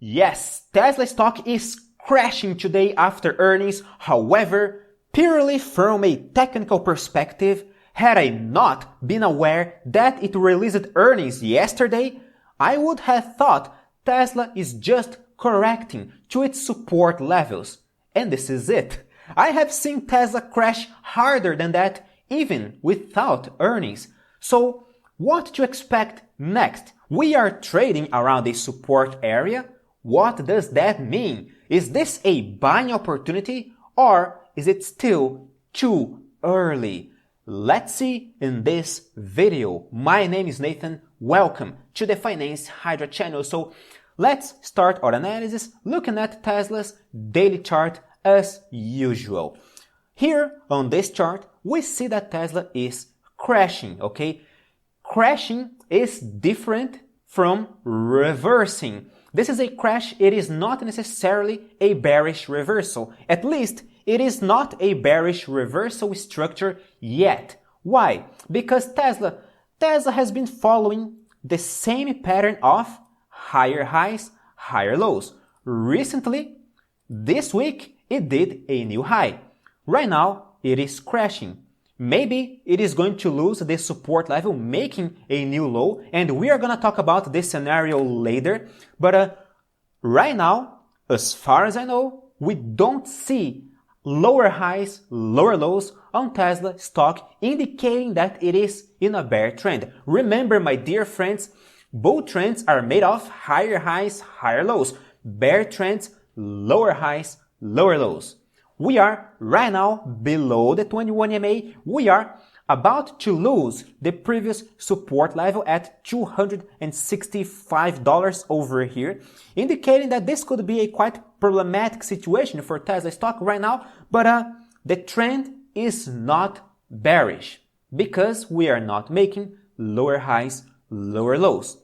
Yes, Tesla stock is crashing today after earnings. However, purely from a technical perspective, had I not been aware that it released earnings yesterday, I would have thought Tesla is just correcting to its support levels. And this is it. I have seen Tesla crash harder than that even without earnings. So, what to expect next? We are trading around a support area. What does that mean? Is this a buying opportunity or is it still too early? Let's see in this video. My name is Nathan. Welcome to the Finance Hydra channel. So let's start our analysis looking at Tesla's daily chart as usual. Here on this chart, we see that Tesla is crashing, okay? Crashing is different from reversing. This is a crash, it is not necessarily a bearish reversal. At least, it is not a bearish reversal structure yet. Why? Because Tesla has been following the same pattern of higher highs, higher lows. Recently, this week, it did a new high. Right now, it is crashing. Maybe it is going to lose this support level, making a new low, and we are going to talk about this scenario later. But right now, as far as I know, we don't see lower highs, lower lows on Tesla stock, indicating that it is in a bear trend. Remember, my dear friends, bull trends are made of higher highs, higher lows. Bear trends, lower highs, lower lows. We are right now below the 21 EMA. We are about to lose the previous support level at $265 over here, indicating that this could be a quite problematic situation for Tesla stock right now, but the trend is not bearish because we are not making lower highs, lower lows.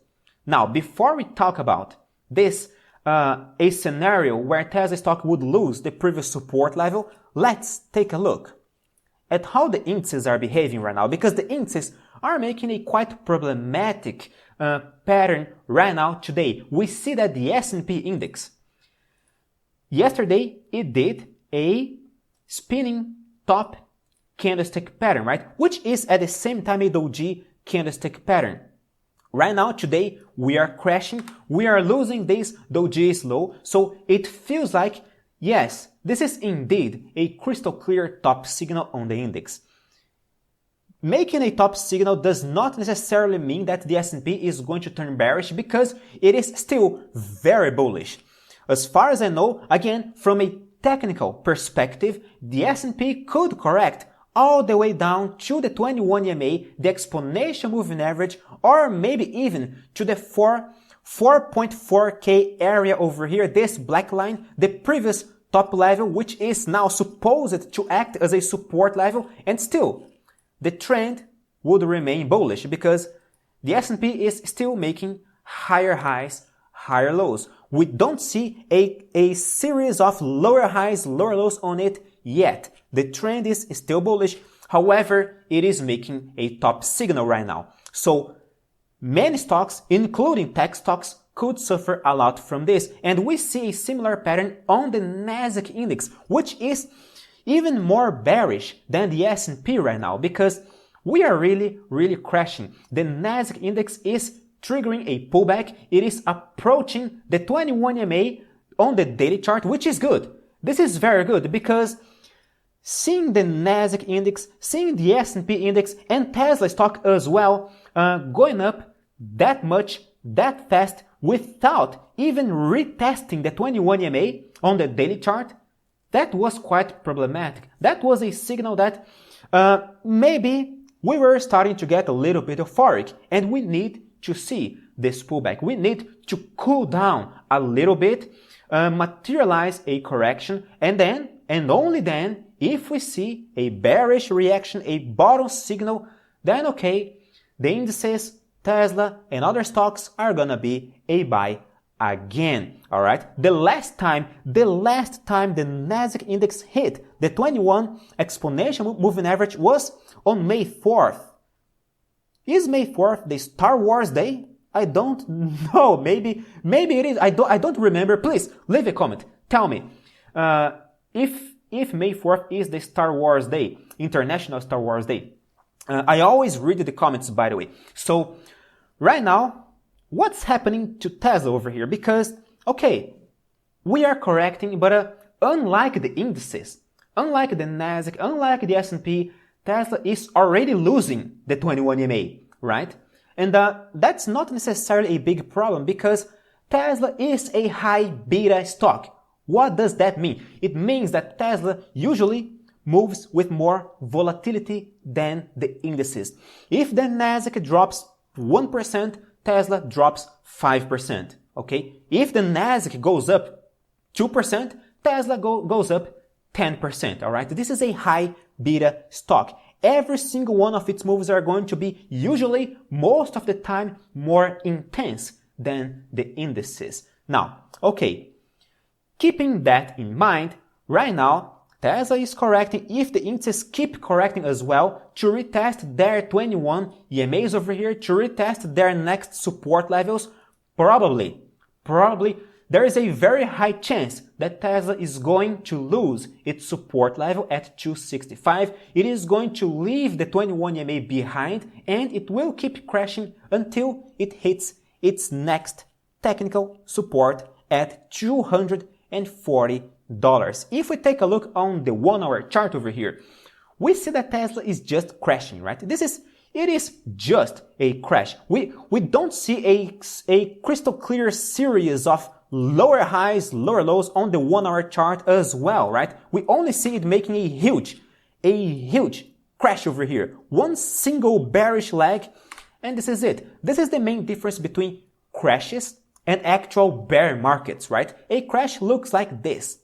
Now, before we talk about this, a scenario where Tesla stock would lose the previous support level, let's take a look at how the indices are behaving right now, because the indices are making a quite problematic pattern right now today. We see that the S&P index, yesterday it did a spinning top candlestick pattern, right? Which is at the same time a doji candlestick pattern. Right now, today, we are crashing, we are losing this doji low, so it feels like, yes, this is indeed a crystal clear top signal on the index. Making a top signal does not necessarily mean that the S&P is going to turn bearish because it is still very bullish. As far as I know, again, from a technical perspective, the S&P could correct all the way down to the 21 EMA, the exponential moving average, or maybe even to the 4.4K area over here, this black line, the previous top level, which is now supposed to act as a support level, and still, the trend would remain bullish because the S&P is still making higher highs, higher lows. We don't see a series of lower highs, lower lows on it yet. The trend is still bullish. However, it is making a top signal right now. So many stocks, including tech stocks, could suffer a lot from this. And we see a similar pattern on the NASDAQ index, which is even more bearish than the S&P right now because we are really crashing. The NASDAQ index is triggering a pullback. It is approaching the 21 EMA on the daily chart, which is good. This is very good because seeing the NASDAQ index, seeing the S&P index and Tesla stock as well going up that much, that fast without even retesting the 21 EMA on the daily chart, that was quite problematic. That was a signal that maybe we were starting to get a little bit euphoric and we need to see this pullback. We need to cool down a little bit, materialize a correction, and then, and only then, if we see a bearish reaction, a bottom signal, then okay, the indices, Tesla, and other stocks are gonna be a buy again. Alright? The last time the NASDAQ index hit the 21 exponential moving average was on May 4th. Is May 4th the Star Wars day? I don't know. Maybe it is. I don't remember. Please leave a comment. Tell me if May 4th is the Star Wars Day, International Star Wars Day. I always read the comments, by the way. So right now, what's happening to Tesla over here? Because, okay, we are correcting, but unlike the indices, unlike the NASDAQ, unlike the S&P, Tesla is already losing the 21 EMA, right? And that's not necessarily a big problem because Tesla is a high beta stock. What does that mean? It means that Tesla usually moves with more volatility than the indices. If the NASDAQ drops 1%, Tesla drops 5%, okay? If the NASDAQ goes up 2%, Tesla goes up 10%, all right? This is a high beta stock. Every single one of its moves are going to be usually, most of the time, more intense than the indices. Now, okay, keeping that in mind, right now, Tesla is correcting. If the indices keep correcting as well, to retest their 21 EMAs over here, to retest their next support levels, probably, there is a very high chance that Tesla is going to lose its support level at 265. It is going to leave the 21 EMA behind and it will keep crashing until it hits its next technical support at $240. If we take a look on the 1 hour chart over here, we see that Tesla is just crashing, right? It is just a crash. We don't see a crystal clear series of lower highs, lower lows on the 1 hour chart as well, right? We only see it making a huge crash over here. One single bearish leg, and this is it. This is the main difference between crashes and actual bear markets, right? A crash looks like this.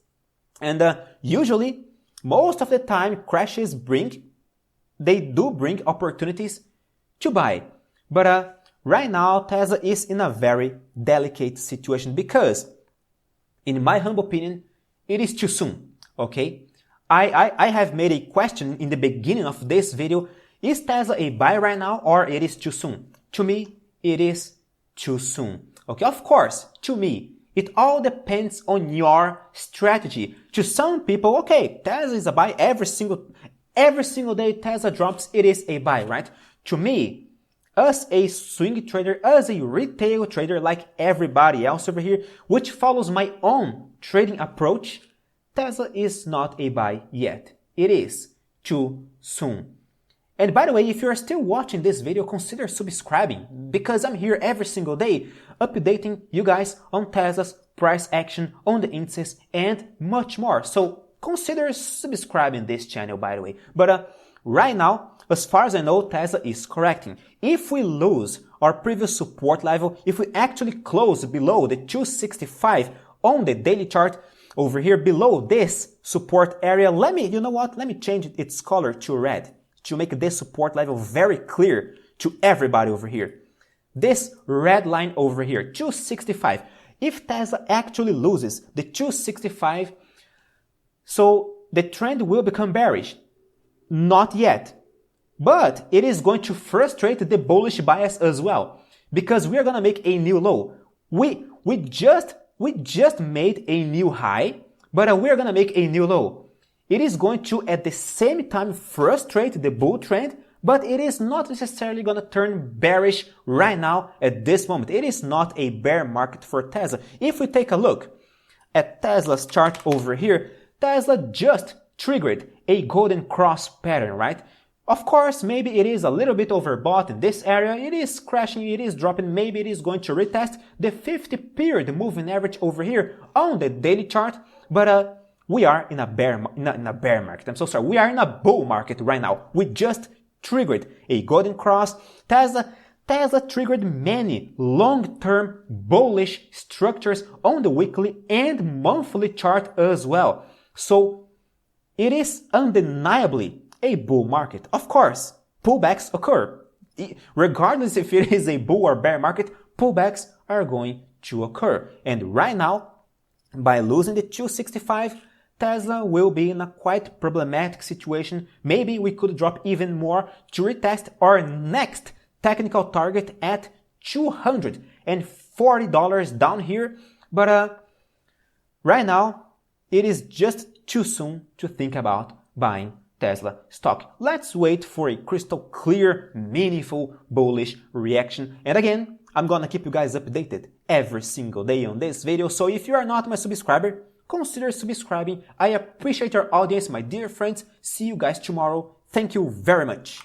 And usually, most of the time, crashes do bring opportunities to buy. But right now, Tesla is in a very delicate situation because, in my humble opinion, it is too soon, okay? I have made a question in the beginning of this video. Is Tesla a buy right now or it is too soon? To me, it is too soon. Okay, of course, to me, it all depends on your strategy. To some people, okay, Tesla is a buy every single day Tesla drops, it is a buy, right? To me, as a swing trader, as a retail trader like everybody else over here, which follows my own trading approach, Tesla is not a buy yet. It is too soon. And by the way, if you're still watching this video, consider subscribing because I'm here every single day updating you guys on Tesla's price action, on the indices, and much more. So consider subscribing this channel, by the way. But right now, as far as I know, Tesla is correcting. If we lose our previous support level, if we actually close below the 265 on the daily chart, over here below this support area, let me change its color to red to make this support level very clear to everybody over here. This red line over here, 265. If Tesla actually loses the 265, so the trend will become bearish. Not yet. But it is going to frustrate the bullish bias as well because we are going to make a new low. We just made a new high, but we are going to make a new low. It is going to, at the same time, frustrate the bull trend, but it is not necessarily going to turn bearish right now at this moment. It is not a bear market for Tesla. If we take a look at Tesla's chart over here, Tesla just triggered a golden cross pattern, right? Of course, maybe it is a little bit overbought in this area. It is crashing, it is dropping. Maybe it is going to retest the 50-period moving average over here on the daily chart. But we are in a bear market. I'm so sorry. We are in a bull market right now. We just triggered a golden cross. Tesla triggered many long-term bullish structures on the weekly and monthly chart as well. So it is undeniably a bull market. Of course, pullbacks occur. Regardless if it is a bull or bear market, pullbacks are going to occur. And right now, by losing the 265, Tesla will be in a quite problematic situation. Maybe we could drop even more to retest our next technical target at $240. $140 down here, but right now it is just too soon to think about buying Tesla stock. Let's wait for a crystal clear, meaningful, bullish reaction. And again, I'm gonna keep you guys updated every single day on this video, so if you are not my subscriber, consider subscribing. I appreciate your audience, my dear friends. See you guys tomorrow. Thank you very much.